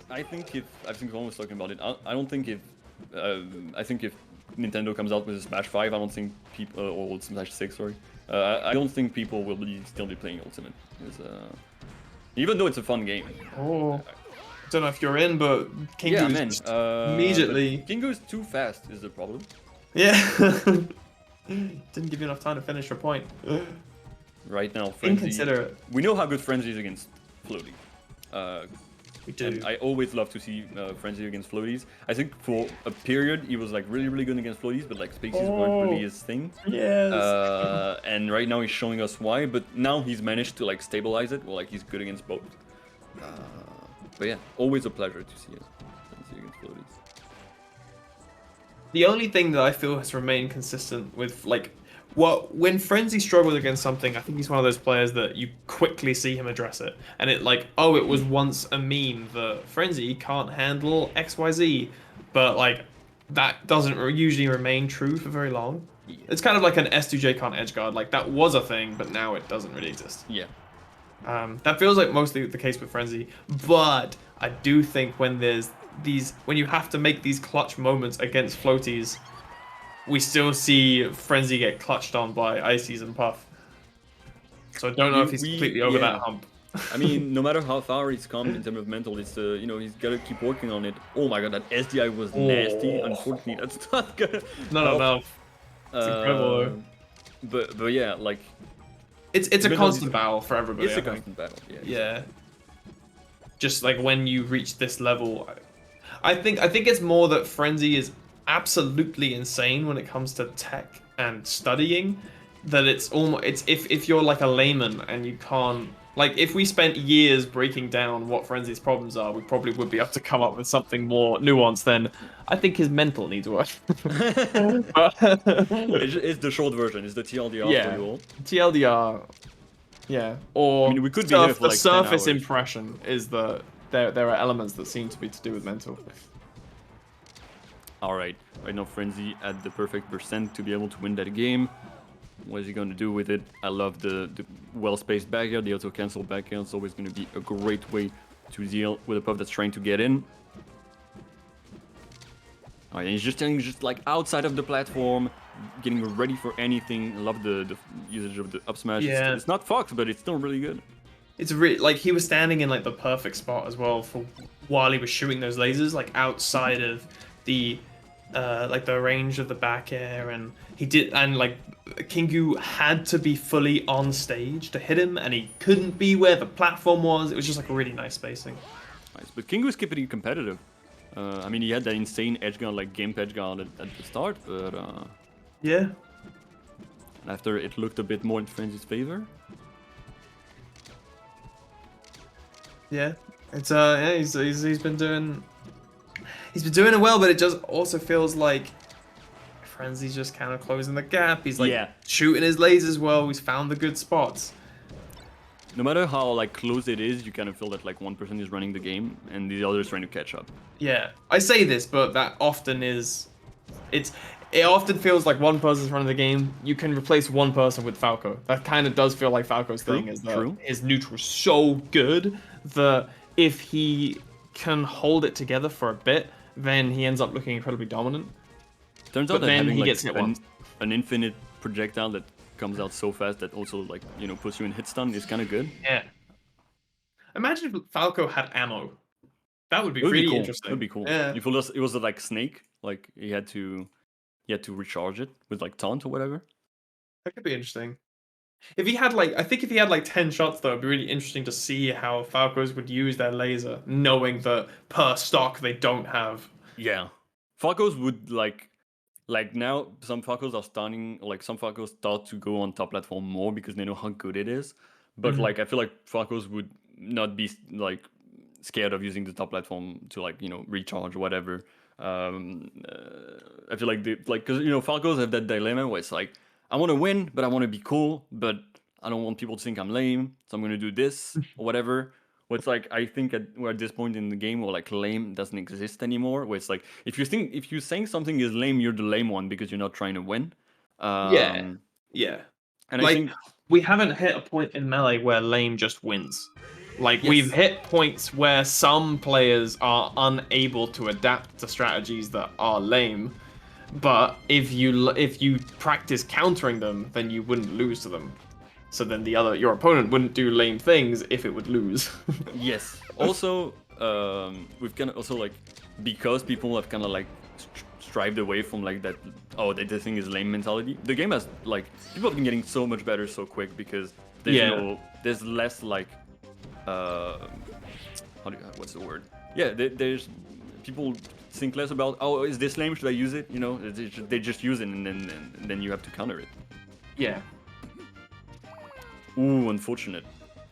I think if I think Ron was talking about it. I don't think if I think if Nintendo comes out with a Smash 5, I don't think people or Smash 6, sorry. I don't think people will still be playing Ultimate. Even though it's a fun game. Oh, I don't know if you're in, but Yeah, Kingu is man. just But immediately. Kingu is too fast is the problem. Yeah. Didn't give you enough time to finish your point. Right now, Frenzy. Inconsiderate. We know how good Frenzy is against Floaty. We do. And I always love to see Frenzy against floaties. I think for a period he was like really good against floaties, but like spaces weren't really his thing. Yes. And right now he's showing us why. But now he's managed to like stabilize it. Well, like he's good against both. But yeah, always a pleasure to see it. Frenzy against floaties. The only thing that I feel has remained consistent with like when Frenzy struggled against something, I think he's one of those players that you quickly see him address it. And it like, oh, it was once a meme that Frenzy can't handle XYZ, but like that doesn't usually remain true for very long. Yeah. It's kind of like an S2J can't edge guard. Like that was a thing, but now it doesn't really exist. Yeah. That feels like mostly the case with Frenzy, but I do think when when you have to make these clutch moments against floaties, we still see Frenzy get clutched on by Ices and Puff. So I don't know if he's completely over that hump. I mean, no matter how far he's come in terms of mental, it's he's gotta keep working on it. Oh my god, that SDI was nasty. Unfortunately, that's not gonna Not help. enough. It's incredible though. But yeah, like it's a constant battle for everybody. It's a constant battle. Yeah. Yeah. Just like when you reach this level, I think it's more that Frenzy is absolutely insane when it comes to tech and studying. That it's almost if you're like a layman and you can't like if we spent years breaking down what Frenzy's problems are, we probably would be able to come up with something more nuanced than I think his mental needs work. It's the short version. It's the TLDR Yeah, for you all. TLDR. Yeah, or I mean, we could be here for the like 10 surface hours. impression is the there are elements that seem to be to do with mental. All right now Frenzy at the perfect percent to be able to win that game. What is he going to do with it? I love the well-spaced back air, the auto-cancel back air. It's always going to be a great way to deal with a Puff that's trying to get in. All right, and he's just like outside of the platform, getting ready for anything. I love the usage of the up smash. Yeah. It's not Fox, but it's still really good. It's really like he was standing in like the perfect spot as well for while he was shooting those lasers, like outside of the like the range of the back air, and he did, and like Kingu had to be fully on stage to hit him, and he couldn't be where the platform was. It was just like a really nice spacing. Nice, but Kingu is keeping it competitive. I mean, he had that insane edge guard, like Gimp edge guard at the start, but Yeah. after it looked a bit more in Frenzy's favor. Yeah, it's yeah, he's been doing it well, but it just also feels like Frenzy's just kind of closing the gap. He's like shooting his lasers well. He's found the good spots. No matter how like close it is, you kind of feel that like one person is running the game and the other is trying to catch up. Yeah, I say this, but that often is, it often feels like one person's running the game. You can replace one person with Falco. That kind of does feel like Falco's thing, is that his neutral's so good that if he can hold it together for a bit, then he ends up looking incredibly dominant. Turns out that having like gets hit once. an infinite projectile that comes out so fast that also like puts you in hit stun is kind of good. Yeah. Imagine if Falco had ammo. That would be It would pretty be cool. interesting. It would be cool. Yeah. You feel it was like Snake, like he had to recharge it with like taunt or whatever. That could be interesting. If he had like, I think if he had like 10 shots though, it'd be really interesting to see how Falcos would use their laser, knowing that per stock they don't have. Yeah. Falcos would like now some Falcos are starting, like some Falcos start to go on top platform more because they know how good it is. But like I feel like Falcos would not be like scared of using the top platform to like recharge or whatever. I feel like because Falcos have that dilemma where it's like I want to win, but I want to be cool, but I don't want people to think I'm lame, so I'm gonna do this or whatever. Where it's like I think we're at this point in the game where like lame doesn't exist anymore. Where it's like if you're saying something is lame, you're the lame one because you're not trying to win. Yeah. And like, I think we haven't hit a point in Melee where lame just wins. Like we've Yes. hit points where some players are unable to adapt to strategies that are lame, but if you practice countering them, then you wouldn't lose to them. So then your opponent wouldn't do lame things if it would lose. Yes. Also, we've kind of also like because people have kind of like strived away from like that. Oh, this thing is lame mentality. The game has like people have been getting so much better so quick because Yeah. there's less like what's the word? Yeah, there's people think less about is this lame? Should I use it? You know, they just use it and then you have to counter it. Yeah. Ooh, unfortunate.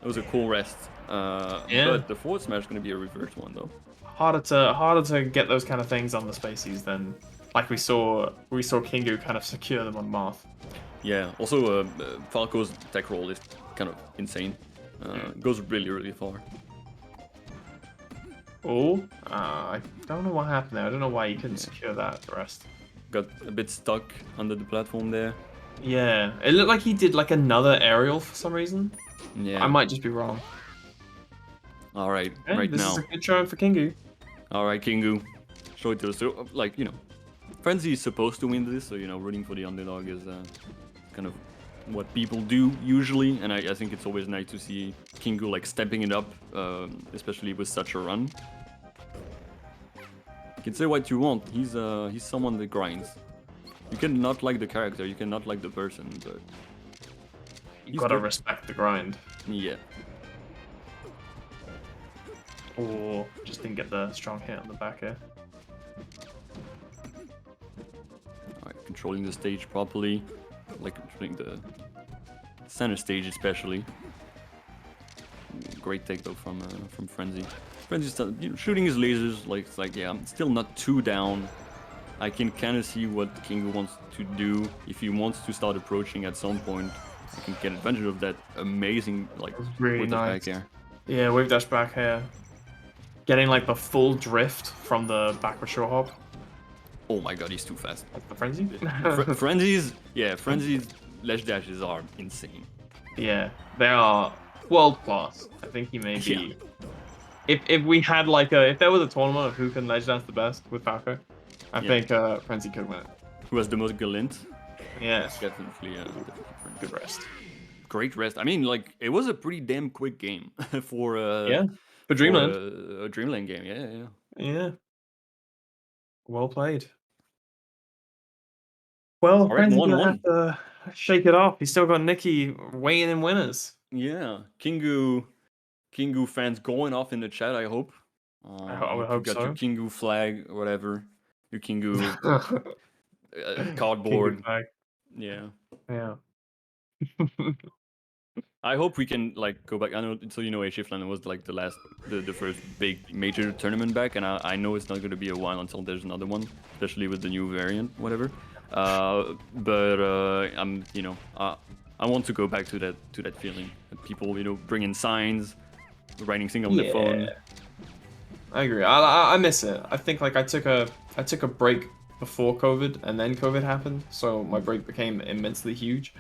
It was a cool rest. Yeah. But the forward smash is gonna be a reverse one though. Harder to get those kind of things on the spacies than like we saw Kingu kind of secure them on Marth. Yeah. Also, Falco's tech roll is kind of insane. Goes really far. Oh, I don't know what happened there. I don't know why you couldn't secure that rest. Got a bit stuck under the platform there. Yeah, it looked like he did like another aerial for some reason. I Yeah. might just be wrong. All right. Okay, Right this is now. a good triumph for Kingu. All right, Kingu. Show it to us. So, like Frenzy is supposed to win this, so rooting for the underdog is kind of what people do usually, and I think it's always nice to see Kingu like stepping it up, especially with such a run. You can say what you want. He's someone that grinds. You can not like the character, you cannot like the person, but You he's gotta good. respect the grind. Yeah. Or just didn't get the strong hit on the back here. Alright, controlling the stage properly, like controlling the center stage especially. Great take though from Frenzy. Frenzy's still, shooting his lasers, like it's like yeah, I'm still not too down. I can kind of see what Kingu wants to do. If he wants to start approaching at some point, I can get advantage of that amazing like Really with the nice. back air. Yeah, wave dash back here. Getting like the full drift from the backward short hop. Oh my god, he's too fast. That's the frenzy. Frenzy's ledge dashes are insane. Yeah, they are world class. I think he may be. Yeah. If we had like if there was a tournament of who can ledge dance the best with Falco, I Yeah. think Frenzy could win it. Who has the most galint? Yeah, Definitely, good rest. great rest. I mean, like it was a pretty damn quick game for Yeah, for for Dreamland. a Dreamland game. Yeah. Yeah, well played. Well, All right, Frenzy's gonna 1-1. have to shake it off. He's still got Nikki weighing in winners. Yeah, Kingu fans going off in the chat. I hope. I would Hope you hope got your so. Kingu flag or whatever. Your Kingu King cardboard. flag. Yeah. Yeah. I hope we can like go back. I know, so Shiftland was like the first big major tournament back, and I know it's not going to be a while until there's another one, especially with the new variant, whatever. But I want to go back to that feeling. That people bring in signs, writing things on their phone. I agree. I miss it. I think like I took a break before COVID, and then COVID happened, so my break became immensely huge.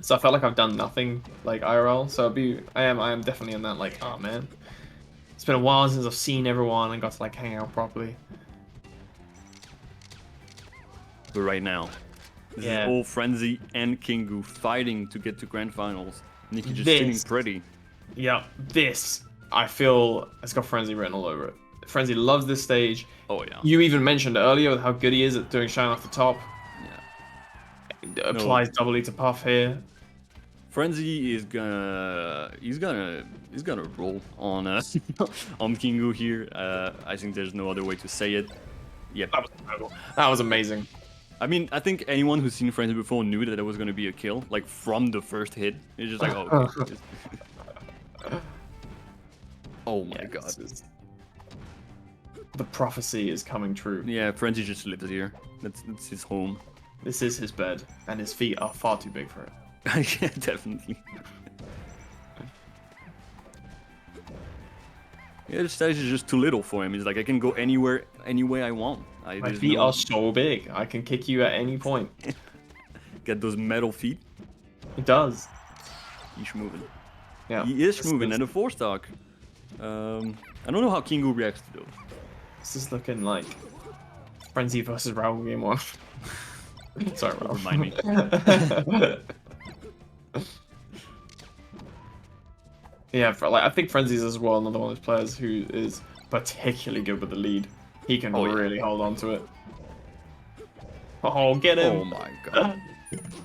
So I felt like I've done nothing like IRL. So I am definitely in that like, oh man, it's been a while since I've seen everyone and got to like hang out properly. But right now, this is all Frenzy and Kingu fighting to get to grand finals. Nikki just sitting pretty. Yeah, this I feel it's got Frenzy written all over it. Frenzy loves this stage. Oh yeah. You even mentioned earlier with how good he is at doing shine off the top. Yeah. Applies doubly to Puff here. Frenzy is he's gonna roll on on Kingu here. I think there's no other way to say it. Yep. That was incredible. That was amazing. I mean, I think anyone who's seen Frenzy before knew that it was gonna be a kill, like from the first hit. It's just like, oh, okay. Oh my god. The prophecy is coming true. Yeah, Frenzy just lives here. That's his home. This is his bed, and his feet are far too big for it. Yeah, definitely. Yeah, the stage is just too little for him. He's like, I can go anywhere, any way I want. My feet are so big. I can kick you at any point. Get those metal feet. It does. He's moving. Yeah. He is This moving, is, and a 4-stock. I don't know how Kingu reacts to those. this is looking like Frenzy versus Raul game 1. Sorry, Don't remind me. Raul. Yeah, for, like I think Frenzy's as well another one of those players who is particularly good with the lead. He can Oh, yeah. really hold on to it. Oh, get Oh him! my god.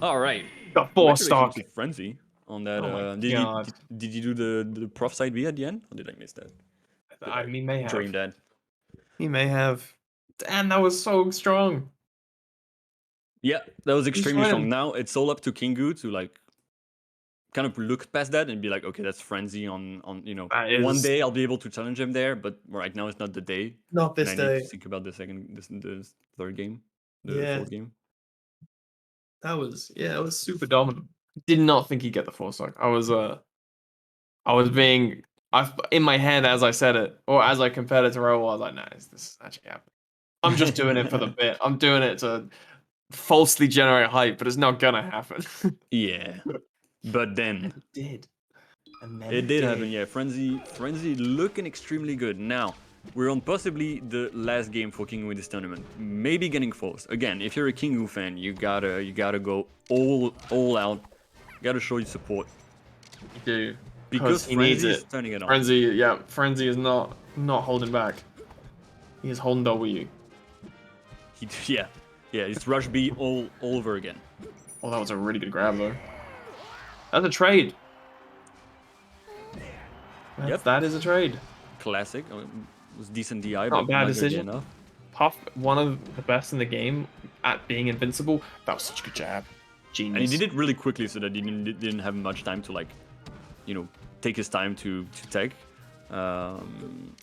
All right. Got 4 Congratulations stock. to Frenzy on that. Oh my Did you god. did you do the prof side B at the end, or did I miss that? Did I I mean, may dream have. that? He may have. Damn, that was so strong. Yeah, that was He's extremely strong. winning. Now it's all up to Kingu to like kind of look past that and be like, okay, that's Frenzy on That one is day I'll be able to challenge him there, but right now it's not the day, not and this I need to day. think about the third game, the Yeah, fourth game. it was super dominant. Did not think he'd get the 4 stock. I was being, in my head as I said it, or as I compared it to Raoul, I was like, nah, this is actually happening. I'm just doing it for the bit. I'm doing it to falsely generate hype, but it's not gonna happen. Yeah, but then And it did. And then it it did did. happen. Yeah, Frenzy looking extremely good. Now we're on possibly the last game for Kingu in this tournament. Maybe getting forced again. If you're a Kingu fan, you gotta go all out. You gotta show your support You do. Because because he needs Frenzy is it. turning it on. Frenzy, yeah, Frenzy is not holding back. He is holding W. Yeah, it's Rush B all over again. Oh, that was a really good grab though. That's a trade. Yep, That is a trade. classic. Was decent DI, Not a but bad not gonna be decision. enough. Puff, one of the best in the game at being invincible. That was such a good jab. And he Genius. did it really quickly, so that he didn't have much time to like, take his time to take. I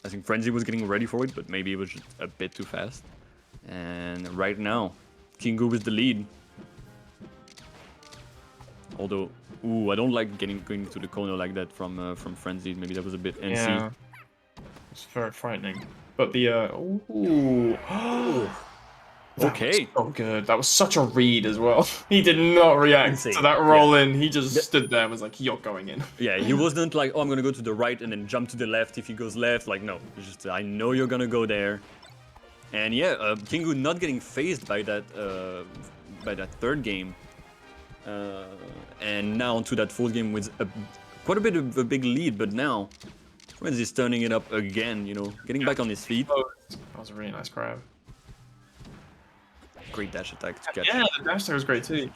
think Frenzy was getting ready for it, but maybe it was just a bit too fast. And right now, Kingu is the lead. Although, I don't like going to the corner like that from Frenzy. Maybe that was a bit NC. Yeah, it's very frightening. But the ooh, that was Okay. so good. That was such a read as well. He did not react to Insane. that Yeah. roll in. He just stood there and was like, "You're going in." Yeah, he wasn't like, oh, I'm gonna go to the right and then jump to the left if he goes left. Like, no, it's just, I know you're gonna go there. And yeah, Kingu not getting phased by that third game. And now onto that fourth game with quite a bit of a big lead, but now Frenzy is turning it up again, getting back on his feet. Oh, that was a really nice grab. Great dash attack to catch. Yeah, the dash attack was great too.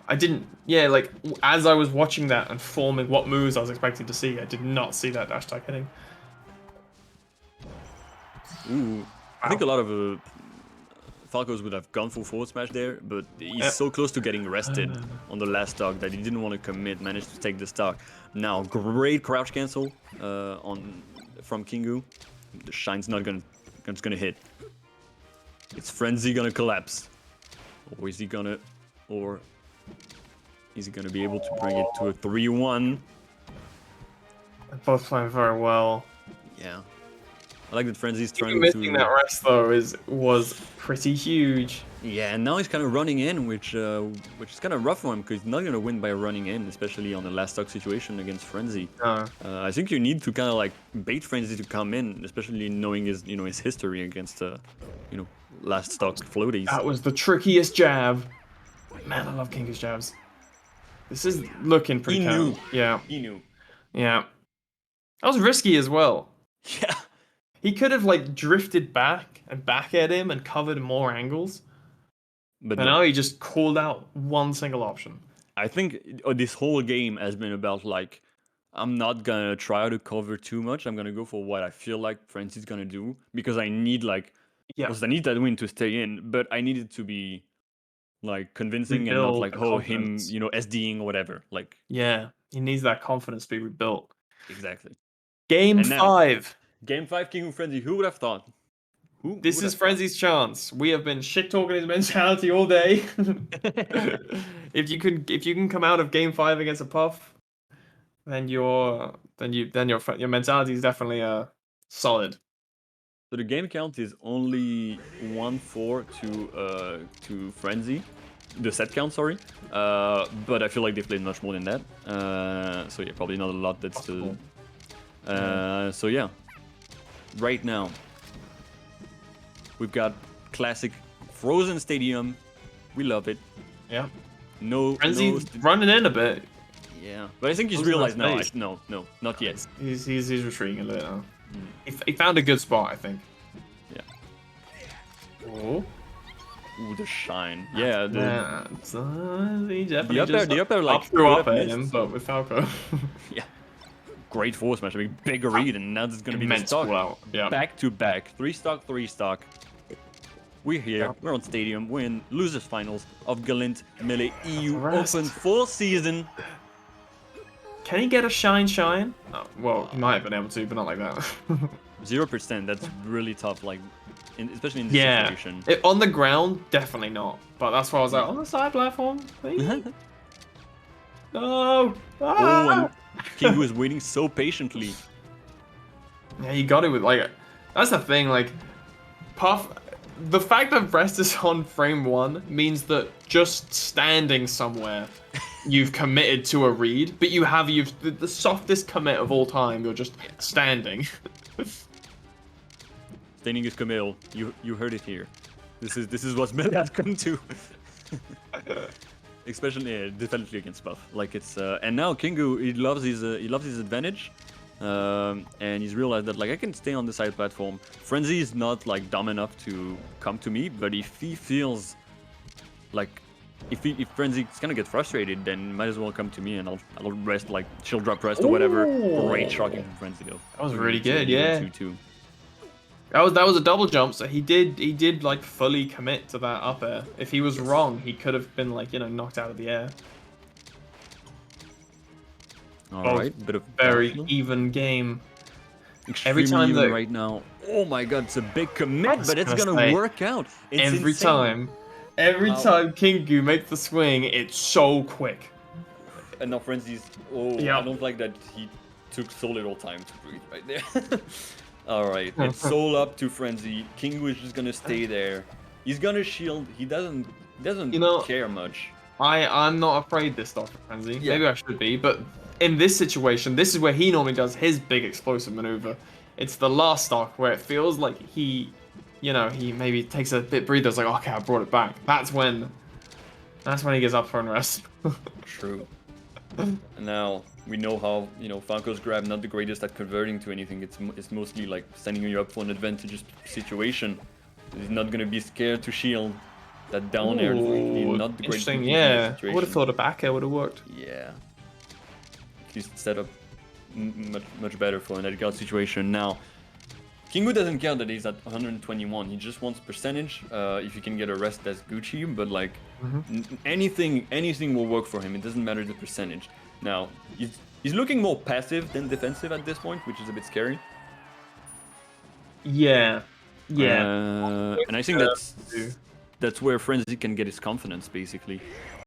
I didn't, yeah, like as I was watching that and forming what moves I was expecting to see, I did not see that dash attack hitting. Ooh, I think a lot of Falcos would have gone for forward smash there, but he's so close to getting rested on the last stock that he didn't want to commit, managed to take the stock. Now, great crouch cancel from Kingu. The shine's not gonna hit. It's Frenzy gonna collapse. Or is he gonna be able to bring it to a 3-1? They're both playing very well. Yeah. I like that Frenzy's trying Even missing to... that rest though was pretty huge. Yeah, and now he's kind of running in, which is kind of rough for him, because he's not going to win by running in, especially on the last stock situation against Frenzy. No. I think you need to kind of like bait Frenzy to come in, especially knowing his his history against last stock floaties. That was the trickiest jab. Man, I love Kingu's jabs. This is looking pretty He knew. Yeah. He knew. Yeah. That was risky as well. Yeah. He could have like drifted back and back at him and covered more angles. But But no. now he just called out one single option. I think this whole game has been about like, I'm not gonna try to cover too much. I'm gonna go for what I feel like Frenzy's gonna do, because I need Yeah. I need that win to stay in, but I need it to be like convincing and not Rebuild like, the oh, him confidence. SDing or whatever. Like, Yeah. He needs that confidence to be rebuilt. exactly. Game And now, 5. game 5, King of Frenzy. Who would have thought? Who This would is have thought? Frenzy's chance. We have been shit talking his mentality all day. If you can come out of game 5 against a Puff, then your mentality is definitely solid. So the game count is only 1-4 to Frenzy. the set count, sorry. But I feel like they played much more than that. So yeah, probably not a lot that's still... So yeah, right now, we've got classic Frozen Stadium. We love it. Yeah. No, Frenzy's running in a bit. yeah, but I think he's Frozen realized now. space. No, not yet. He's retreating a little now. He found a good spot, I think. Yeah. Oh. Ooh, the shine. Yeah, He definitely the upper like up threw could up have at missed. him, but with Falco. Yeah. Great force match. I mean, big read, and now this is gonna be the Immense stock. pull out. Yeah. Back to back, 3-stock, 3-stock. We're here. Yeah. We're on Stadium. We're in losers finals of Galint Melee EU rest. Open full season. Can he get a shine? Oh, well, he might have been able to, but not like that. 0%. That's really tough. Like, especially in this Yeah. situation. On the ground, definitely not. But that's why I was like, on the side platform, please. No. Oh, and Kingu is waiting so patiently. Yeah, you got it with like. That's the thing. Like, Puff. The fact that Rest is on frame 1 means that just standing somewhere, you've committed to a read. But you've the softest commit of all time. You're just standing. Standing is Camille. You heard it here. This is what Melee has come to. Especially definitely against Puff. Like it's and now Kingu he loves his advantage. And he's realized that like I can stay on the side platform. Frenzy is not like dumb enough to come to me, but if he feels like if Frenzy is gonna get frustrated, then might as well come to me and I'll rest like shield drop rest or whatever. Great shocking from Frenzy though. That was really good, yeah. 2-2. That was a double jump, so he did like fully commit to that up air. If he was wrong, he could have been like, knocked out of the air. Alright, bit of very partial. Even game. Extremely Every time even that right now. Oh my god, it's a big commit, but it's gonna say, work out. It's every insane. time Kingu makes the swing, it's so quick. And now Frenzy's... Oh, Yeah. I don't like that he took so little time to breathe right there. Alright, it's soul up to Frenzy. Kingu is just gonna stay there. He's gonna shield. He doesn't care much. I'm not afraid this stuff, Frenzy. Yeah. Maybe I should be, but in this situation, this is where he normally does his big explosive maneuver. It's the last stock where it feels like he maybe takes a bit breather. It's like, okay, I brought it back. That's when he gets up for and rest. True. And now we know how Falco's grab not the greatest at converting to anything. It's mostly like setting you up for an advantageous situation. He's not gonna be scared to shield. That down air is really not the greatest. Interesting, yeah. I would have thought a back air would have worked. Yeah. He's set up much better for an edgeguard situation now. Kingu doesn't care that he's at 121. He just wants percentage. If he can get a rest, that's Gucci. But like anything will work for him. It doesn't matter the percentage. Now he's looking more passive than defensive at this point, which is a bit scary. Yeah. And I think that's where Frenzy can get his confidence basically.